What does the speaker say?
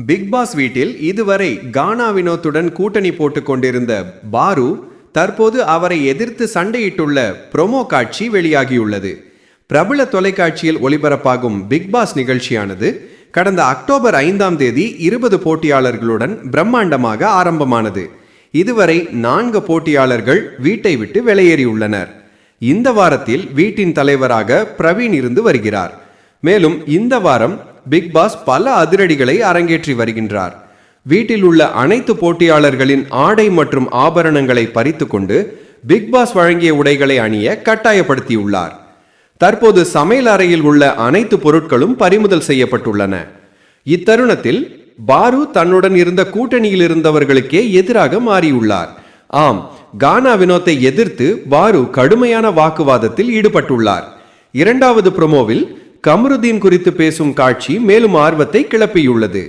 Big pass வீட்டில் இதுவரை கானா வினோத்துடன் கூட்டணி போட்டுக் கொண்டிருந்த பாரு தற்போது அவரை எதிர்த்து சண்டையிட்டுள்ள ப்ரோமோ காட்சி வெளியாகியுள்ளது. பிரபல தொலைக்காட்சியில் ஒளிபரப்பாகும் பிக் பாஸ் நிகழ்ச்சியானது கடந்த அக்டோபர் 5ஆம் தேதி 20 போட்டியாளர்களுடன் பிரம்மாண்டமாக ஆரம்பமானது. இதுவரை 4 போட்டியாளர்கள் வீட்டை விட்டு வெளியேறியுள்ளனர். இந்த வாரத்தில் வீட்டின் தலைவராக பிரவீன் இருந்து வருகிறார். மேலும் இந்த வாரம் பிக் பாஸ் பல அதிரடிகளை அரங்கேற்றி வருகின்றார். வீட்டில் உள்ள அனைத்து போட்டியாளர்களின் ஆடை மற்றும் ஆபரணங்களை பறித்து கொண்டு பிக் பாஸ் வழங்கிய உடைகளை அணிய கட்டாயப்படுத்தியுள்ளார். தற்போது சமையல் அறையில் உள்ள அனைத்து பொருட்களும் பறிமுதல் செய்யப்பட்டுள்ளன. இத்தருணத்தில் பாரு தன்னுடன் இருந்த கூட்டணியில் இருந்தவர்களுக்கே எதிராக மாறியுள்ளார். ஆம், கானா வினோத்தை எதிர்த்து பாரு கடுமையான வாக்குவாதத்தில் ஈடுபட்டுள்ளார். இரண்டாவது ப்ரோமோவில் கமருதீன் குறித்து பேசும் காட்சி மேலும் ஆர்வத்தை கிளப்பியுள்ளது.